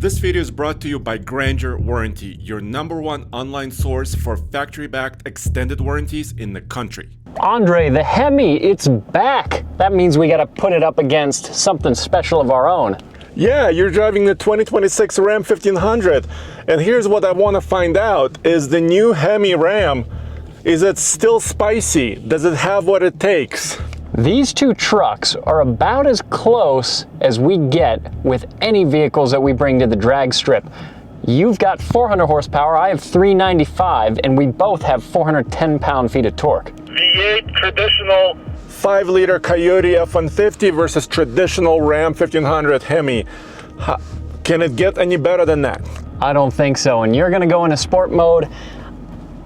This video is brought to you by Grandeur Warranty, your #1 online source for factory-backed extended warranties in the country. Andre, the Hemi, it's back. That means we gotta put it up against something special of our own. Yeah, you're driving the 2026 Ram 1500, and here's what I want to find out, is the new Hemi Ram, is it still spicy? Does it have what it takes? These two trucks are about as close as we get with any vehicles that we bring to the drag strip. You've got 400 horsepower, I have 395, and we both have 410 pound-feet of torque. V8 traditional 5-liter Coyote F-150 versus traditional Ram 1500 Hemi. Can it get any better than that? I don't think so, and you're gonna go into sport mode.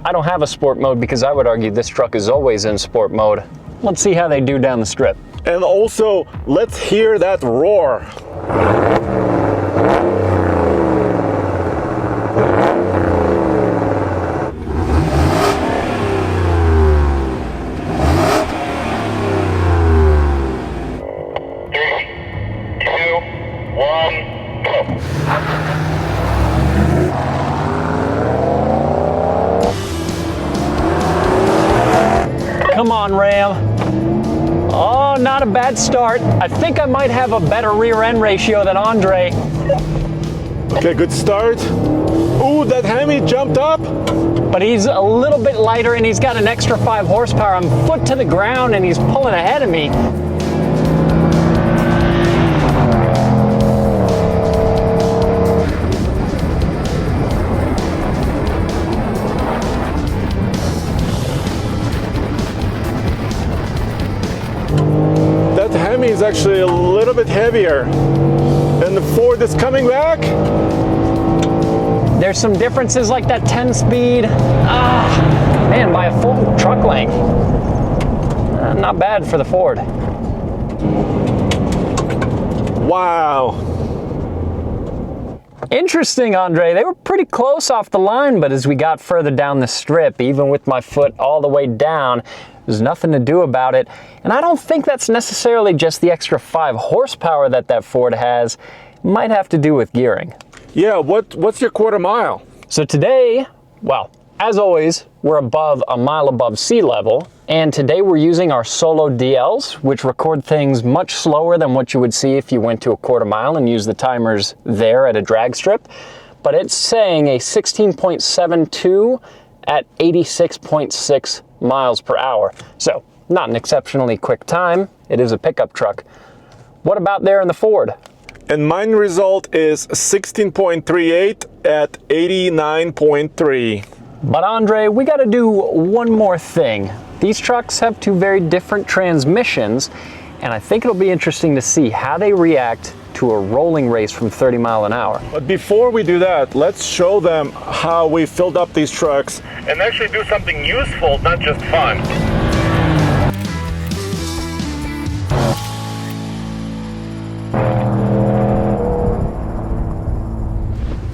I don't have a sport mode because I would argue this truck is always in sport mode. Let's see how they do down the strip. And also, let's hear that roar. Come on, Ram. Oh, not a bad start. I think I might have a better rear end ratio than Andre. Okay, good start. Ooh, that Hemi jumped up. But he's a little bit lighter and he's got an extra 5 horsepower. I'm foot to the ground and he's pulling ahead of me. Is actually a little bit heavier, and the Ford is coming back. There's some differences like that 10 speed. Man, by a full truck length. Not bad for the Ford. Wow. Interesting, Andre. They were pretty close off the line, but as we got further down the strip, even with my foot all the way down, there's nothing to do about it. And I don't think that's necessarily just the extra 5 horsepower that Ford has. It might have to do with gearing. Yeah, what's your quarter mile? So today, well, as always, we're above a mile above sea level. And today we're using our Solo DLs, which record things much slower than what you would see if you went to a quarter mile and used the timers there at a drag strip. But it's saying a 16.72 at 86.6 miles per hour. So not an exceptionally quick time. It is a pickup truck. What about there in the Ford? And mine result is 16.38 at 89.3. But Andre, we got to do one more thing. These trucks have 2 very different transmissions, and I think it'll be interesting to see how they react to a rolling race from 30 miles an hour. But before we do that, let's show them how we filled up these trucks and actually do something useful, not just fun.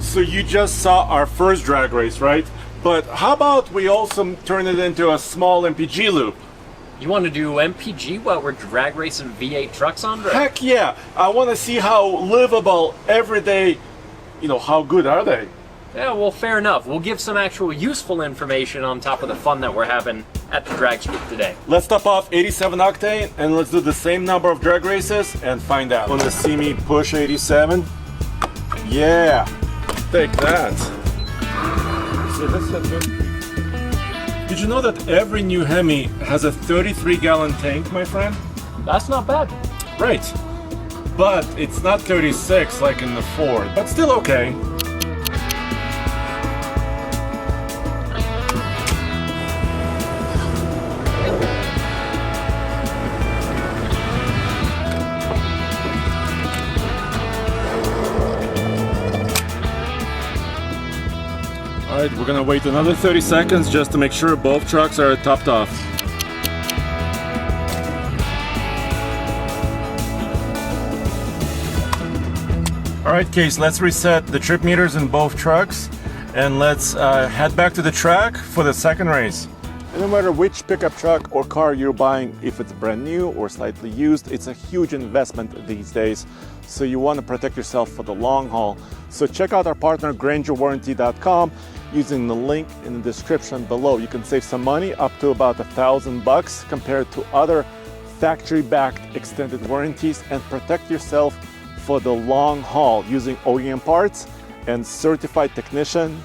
So you just saw our first drag race, right? But how about we also turn it into a small MPG loop? You want to do MPG while we're drag racing V8 trucks, Andre? Heck yeah! I want to see how livable, everyday, how good are they? Yeah, well, fair enough. We'll give some actual useful information on top of the fun that we're having at the drag strip today. Let's top off 87 octane and let's do the same number of drag races and find out. Want to see me push 87? Yeah! Take that! So that's good. Did you know that every new Hemi has a 33-gallon tank, my friend? That's not bad. Right. But it's not 36 like in the Ford, but still okay. Alright, we're gonna wait another 30 seconds just to make sure both trucks are topped off. Alright, Kase, let's reset the trip meters in both trucks and let's head back to the track for the second race. No matter which pickup truck or car you're buying, if it's brand new or slightly used, it's a huge investment these days. so you want to protect yourself for the long haul. So check out our partner GrangerWarranty.com. Using the link in the description below, you can save some money, up to about $1,000 compared to other factory-backed extended warranties, and protect yourself for the long haul using OEM parts and certified technician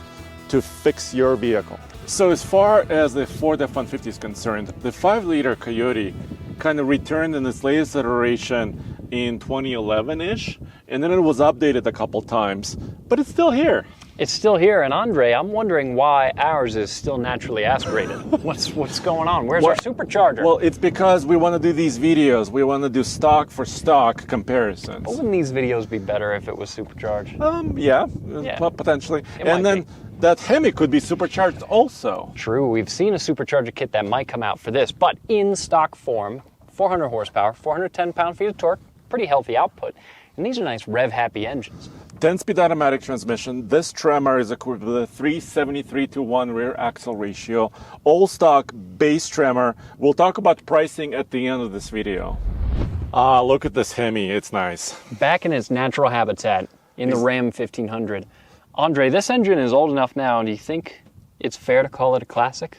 to fix your vehicle. So as far as the Ford F-150 is concerned, the 5-liter Coyote kind of returned in its latest iteration in 2011-ish, and then it was updated a couple times, but it's still here. It's still here, and Andre, I'm wondering why ours is still naturally aspirated. What's going on? Where's our supercharger? Well, it's because we want to do these videos. We want to do stock for stock comparisons. But wouldn't these videos be better if it was supercharged? Yeah. Potentially. And then that Hemi could be supercharged also. True, we've seen a supercharger kit that might come out for this, but in stock form, 400 horsepower, 410 pound-feet of torque, pretty healthy output. And these are nice rev-happy engines. 10-speed automatic transmission. This Tremor is equipped with a 373-to-1 rear axle ratio. All stock base Tremor. We'll talk about pricing at the end of this video. Look at this Hemi. It's nice. Back in its natural habitat in the Ram 1500. Andre, this engine is old enough now. Do you think it's fair to call it a classic?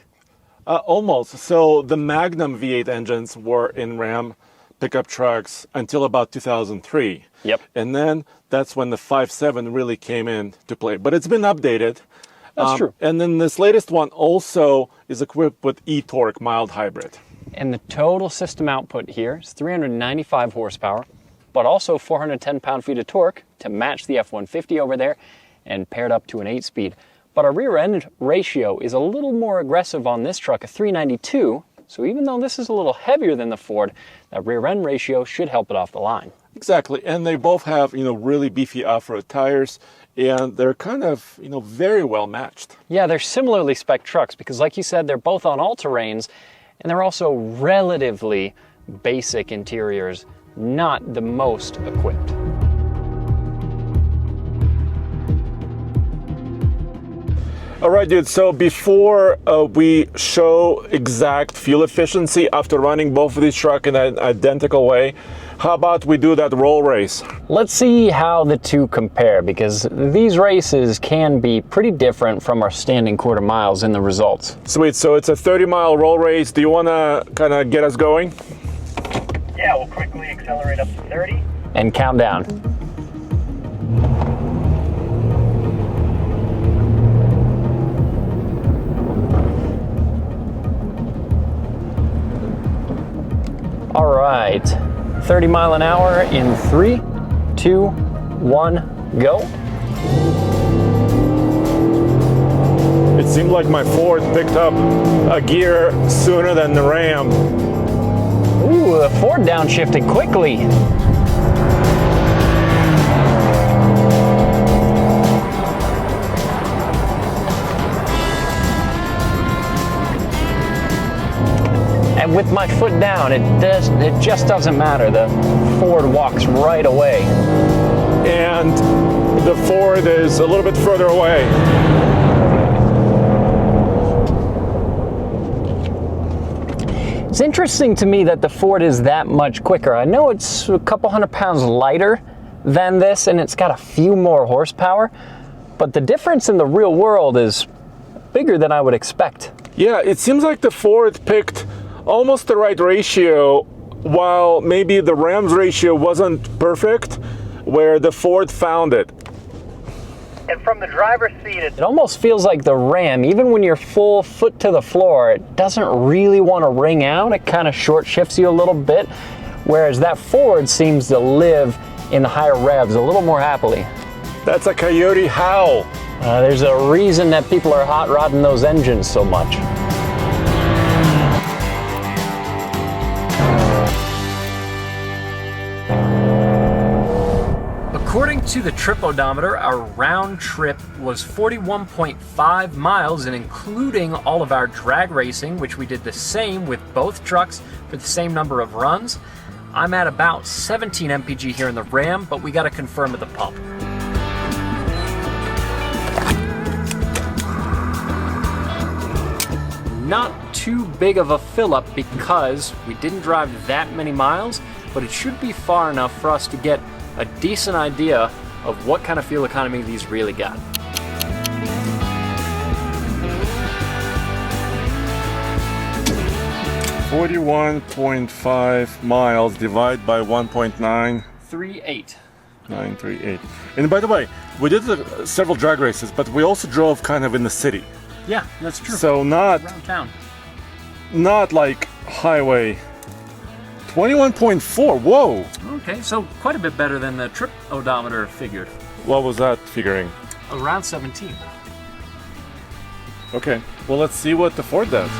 Almost. So the Magnum V8 engines were in Ram pickup trucks until about 2003. Yep. And then that's when the 5.7 really came in to play. But it's been updated. That's true. And then this latest one also is equipped with e-torque mild hybrid. And the total system output here is 395 horsepower, but also 410 pound-feet of torque to match the F-150 over there, and paired up to an 8-speed. But our rear end ratio is a little more aggressive on this truck, a 392. So even though this is a little heavier than the Ford, that rear end ratio should help it off the line. Exactly, and they both have, really beefy off-road tires, and they're kind of, very well matched. Yeah, they're similarly spec trucks because, like you said, they're both on all-terrains, and they're also relatively basic interiors, not the most equipped. All right, dude, so before we show exact fuel efficiency after running both of these trucks in an identical way, how about we do that roll race? Let's see how the two compare, because these races can be pretty different from our standing quarter miles in the results. Sweet, so it's a 30-mile roll race. Do you want to kind of get us going? Yeah, we'll quickly accelerate up to 30. And count down. All right, 30 mile an hour in 3, 2, 1, go. It seemed like my Ford picked up a gear sooner than the Ram. Ooh, the Ford downshifted quickly. And with my foot down, it just doesn't matter. The Ford walks right away. And the Ford is a little bit further away. It's interesting to me that the Ford is that much quicker. I know it's a couple 100 pounds lighter than this, and it's got a few more horsepower, but the difference in the real world is bigger than I would expect. Yeah, it seems like the Ford picked almost the right ratio, while maybe the Ram's ratio wasn't perfect, where the Ford found it. And from the driver's seat, It almost feels like the Ram, even when you're full foot to the floor, it doesn't really want to ring out. It kind of short shifts you a little bit, whereas that Ford seems to live in the higher revs a little more happily. That's a Coyote howl. There's a reason that people are hot rodding those engines so much. According to the trip odometer, our round trip was 41.5 miles, and including all of our drag racing, which we did the same with both trucks for the same number of runs, I'm at about 17 MPG here in the Ram, but we got to confirm at the pump. Not too big of a fill up because we didn't drive that many miles, but it should be far enough for us to get a decent idea of what kind of fuel economy these really got. .5 miles divided by 1.9. 3.8. 938. And by the way, we did several drag races, but we also drove kind of in the city. Yeah, that's true. So not Around town. like highway. 21.4. Whoa. Okay, so quite a bit better than the trip odometer figured. What was that figuring? Around 17. Okay. Well, let's see what the Ford does.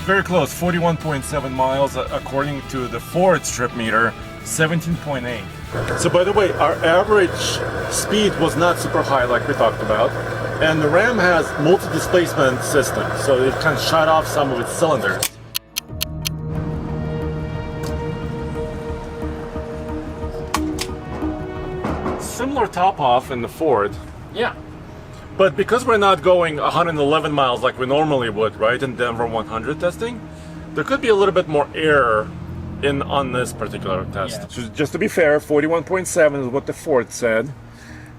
Very close, 41.7 miles according to the Ford trip meter, 17.8. So by the way, our average speed was not super high like we talked about, and the Ram has multi-displacement system, so it can shut off some of its cylinders. Similar top off in the Ford. Yeah. But because we're not going 111 miles like we normally would, right, in Denver 100 testing, there could be a little bit more air on this particular test. Yeah. So just to be fair, 41.7 is what the Ford said,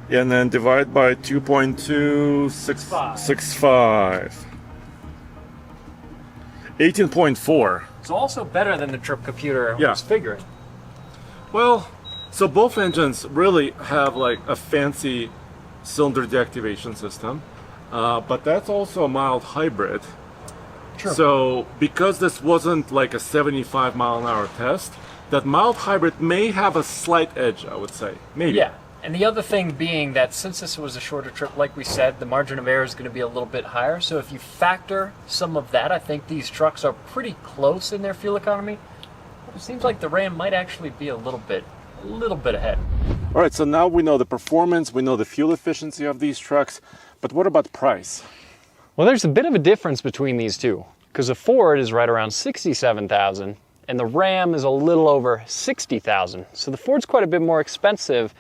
and then divide by 2.265. 18.4. So also better than the trip computer Yeah. was figuring. Well, so both engines really have like a fancy cylinder deactivation system, but that's also a mild hybrid. True. So because this wasn't like a 75 mile an hour test, that mild hybrid may have a slight edge, I would say. Maybe. Yeah. And the other thing being that since this was a shorter trip, like we said, the margin of error is going to be a little bit higher. So if you factor some of that, I think these trucks are pretty close in their fuel economy. It seems like the Ram might actually be a little bit ahead. All right, so now we know the performance, we know the fuel efficiency of these trucks, but what about price? Well, there's a bit of a difference between these two, because the Ford is right around $67,000 and the Ram is a little over $60,000. So the Ford's quite a bit more expensive,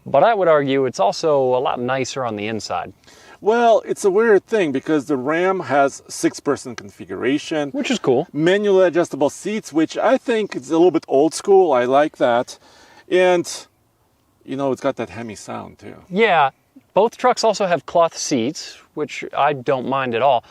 but I would argue it's also a lot nicer on the inside. Well, it's a weird thing because the Ram has 6-person configuration, Which is cool. manually adjustable seats, which I think is a little bit old school. I like that. And, you know, it's got that Hemi sound too. Yeah, both trucks also have cloth seats, which I don't mind at all.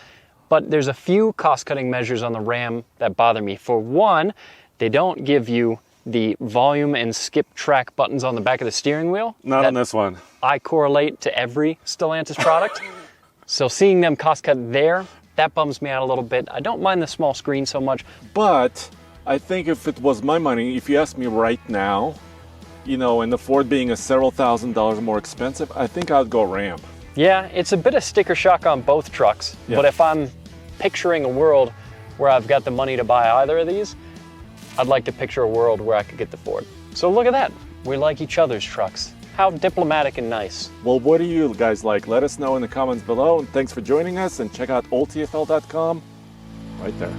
But there's a few cost-cutting measures on the Ram that bother me. For one, they don't give you the volume and skip track buttons on the back of the steering wheel. Not on this one. I correlate to every Stellantis product. So seeing them cost cut there, that bums me out a little bit. I don't mind the small screen so much. But I think if it was my money, if you ask me right now, you know, and the Ford being a several $1,000s more expensive, I think I'd go Ram. Yeah, it's a bit of sticker shock on both trucks. Yeah. But if I'm picturing a world where I've got the money to buy either of these, I'd like to picture a world where I could get the Ford. So look at that. We like each other's trucks. How diplomatic and nice. Well, what do you guys like? Let us know in the comments below. And thanks for joining us, and check out oldtfl.com right there.